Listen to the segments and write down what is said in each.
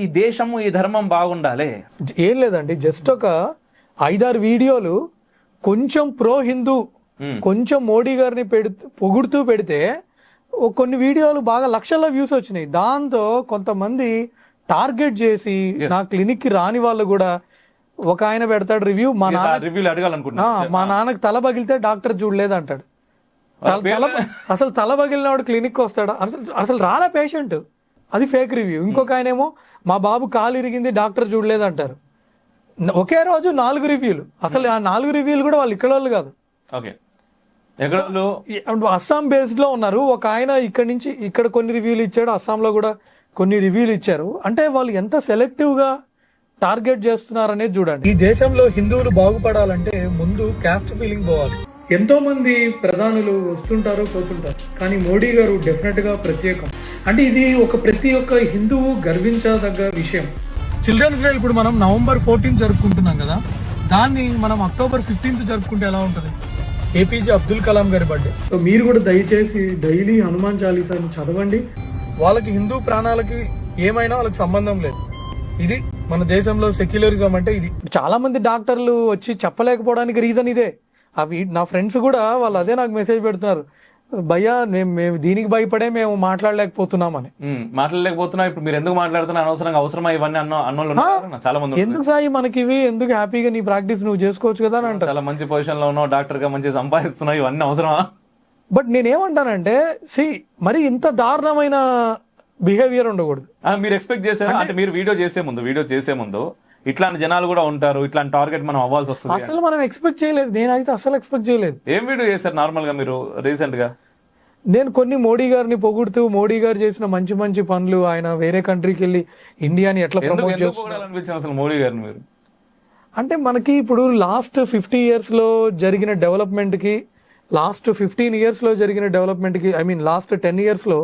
ఈ దేశము ఈ ధర్మం బాగుండాలి. ఏం లేదండి, జస్ట్ ఒక 5-6 వీడియోలు కొంచెం ప్రో హిందూ, కొంచెం మోడీ గారిని పొగుడుతూ పెడితే కొన్ని వీడియోలు బాగా లక్షల్లో వ్యూస్ వచ్చినాయి. దాంతో కొంతమంది టార్గెట్ చేసి నా క్లినిక్ కి రాని వాళ్ళు కూడా, ఒక ఆయన పెడతాడు రివ్యూ, మా నాన్నకి తల పగిలితే డాక్టర్ చూడలేదు అంటాడు. అసలు తల పగిలినవాడు క్లినిక్ వస్తాడు, అసలు రాలే పేషెంట్, అది ఫేక్ రివ్యూ. ఇంకొక ఆయన ఏమో మా బాబు కాలు ఇరిగింది డాక్టర్ చూడలేదు అంటారు. ఒకే రోజు 4 రివ్యూలు. అసలు ఆ 4 రివ్యూలు కూడా వాళ్ళు ఇక్కడ వాళ్ళు కాదు, అస్సాం బేస్డ్ లో ఉన్నారు. ఒక ఆయన ఇక్కడ కొన్ని రివ్యూలు ఇచ్చాడు, అస్సాంలో కూడా కొన్ని రివ్యూలు ఇచ్చారు. అంటే వాళ్ళు ఎంత సెలెక్టివ్ గా టార్గెట్ చేస్తున్నారు అనేది చూడండి. ఈ దేశంలో హిందువులు బాగుపడాలంటే ముందు క్యాస్ట్ ఫీలింగ్ పోవాలి. ఎంతో మంది ప్రధానులు వస్తుంటారు పోతుంటారు, కానీ మోడీ గారు డెఫినెట్ గా ప్రత్యేకం. అంటే ఇది ప్రతి ఒక్క హిందువు గర్వించదగ్గ విషయం. చిల్డ్రన్స్ డే ఇప్పుడు మనం November 14 జరుపుకుంటున్నాం కదా, దాన్ని మనం October 15 జరుపుకుంటే ఎలా ఉంటుంది? ఏపీజే అబ్దుల్ కలాం గారి బర్త్డే. సో మీరు కూడా దయచేసి డైలీ హనుమాన్ చాలీసాని చదవండి. వాళ్ళకి హిందూ ప్రాణాలకి ఏమైనా వాళ్ళకి సంబంధం లేదు. ఇది మన దేశంలో సెక్యులరిజం అంటే ఇది. చాలా మంది డాక్టర్లు వచ్చి చెప్పలేకపోవడానికి రీజన్ ఇదే. నా ఫ్రెండ్స్ కూడా వాళ్ళు అదే నాకు మెసేజ్ పెడుతున్నారు, భయ్యా మేము దీనికి భయపడే మేము మాట్లాడలేకపోతున్నామని. మాట్లాడలేకపోతున్నా. ఇప్పుడు మీరు ఎందుకు మాట్లాడుతున్నా? అనవసరంగా అవసరమా ఇవన్నీ చాలా మంది. ఎందుకు సాయి మనకి ఇవి, ఎందుకు హ్యాపీగా నీ ప్రాక్టీస్ నువ్వు చేసుకోవచ్చు కదా అని అంటారు. చాలా మంచి పొజిషన్ లో ఉన్నావు, డాక్టర్ గా మంచి సంపాదిస్తున్నావు, ఇవన్నీ అవసరమా? బట్ నేనేమంటానంటే, మరి ఇంత దారుణమైన బిహేవియర్ ఉండకూడదు. మీరు ఎక్స్పెక్ట్ చేశారు అంటే మీరు వీడియో చేసే ముందు ఇట్లాంటి జనాలు కూడా ఉంటారు, ఇట్లాంటి టార్గెట్ మనం అవ్వాల్సి వస్తుంది. అసలు మనం ఎక్స్పెక్ట్ చేయలేదు, నేనైతే అసలు ఎక్స్పెక్ట్ చేయలేదు. ఏం వీడియో చేశారు నార్మల్ గా మీరు రీసెంట్ గా? నేను కొన్ని మోడీ గారిని పొగుడుతూ, మోడీ గారు చేసిన మంచి మంచి పనులు, ఆయన వేరే కంట్రీకి వెళ్ళి ఇండియాని ఎట్లా ప్రమోట్ చేస్తున్నారు అసలు మోడీ గారిని మీరు. అంటే మనకి ఇప్పుడు లాస్ట్ 50 years లో జరిగిన డెవలప్మెంట్ కి, లాస్ట్ 15 years లో జరిగిన డెవలప్మెంట్ కి, లాస్ట్ 10 years లో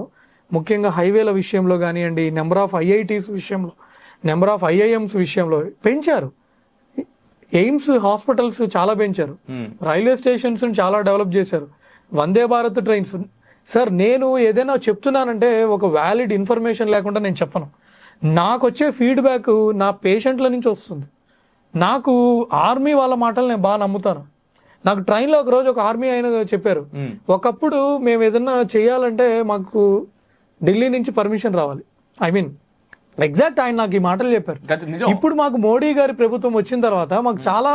ముఖ్యంగా హైవేల విషయంలో కానివ్వండి, నెంబర్ ఆఫ్ IITs విషయంలో, నెంబర్ ఆఫ్ IIMs విషయంలో పెంచారు. ఎయిమ్స్ హాస్పిటల్స్ చాలా పెంచారు, రైల్వే స్టేషన్స్ చాలా డెవలప్ చేశారు, వందే భారత్ ట్రైన్స్. సార్ నేను ఏదైనా చెప్తున్నానంటే ఒక వ్యాలిడ్ ఇన్ఫర్మేషన్ లేకుండా నేను చెప్పను. నాకు వచ్చే ఫీడ్బ్యాక్ నా పేషెంట్ల నుంచి వస్తుంది. నాకు ఆర్మీ వాళ్ళ మాటలు నేను బాగా నమ్ముతాను. నాకు ట్రైన్లో ఒక రోజు ఒక ఆర్మీ ఆయన చెప్పారు, ఒకప్పుడు మేము ఏదన్నా చేయాలంటే మాకు ఢిల్లీ నుంచి పర్మిషన్ రావాలి. ఎగ్జాక్ట్ ఆయన నాకు ఈ మాటలు చెప్పారు. ఇప్పుడు మాకు మోడీ గారి ప్రభుత్వం వచ్చిన తర్వాత మాకు చాలా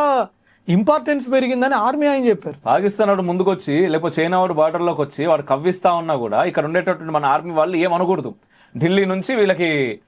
ఇంపార్టెన్స్ పెరిగిందని ఆర్మీ ఆయన చెప్పారు. పాకిస్తాన్ వాడు ముందుకు వచ్చి, లేకపోతే చైనా వాడు బార్డర్ లోకి వచ్చి వాడు కవ్విస్తా ఉన్నా కూడా ఇక్కడ ఉండేటటువంటి మన ఆర్మీ వాళ్ళు ఏమనకూడదు. ఢిల్లీ నుంచి వీళ్ళకి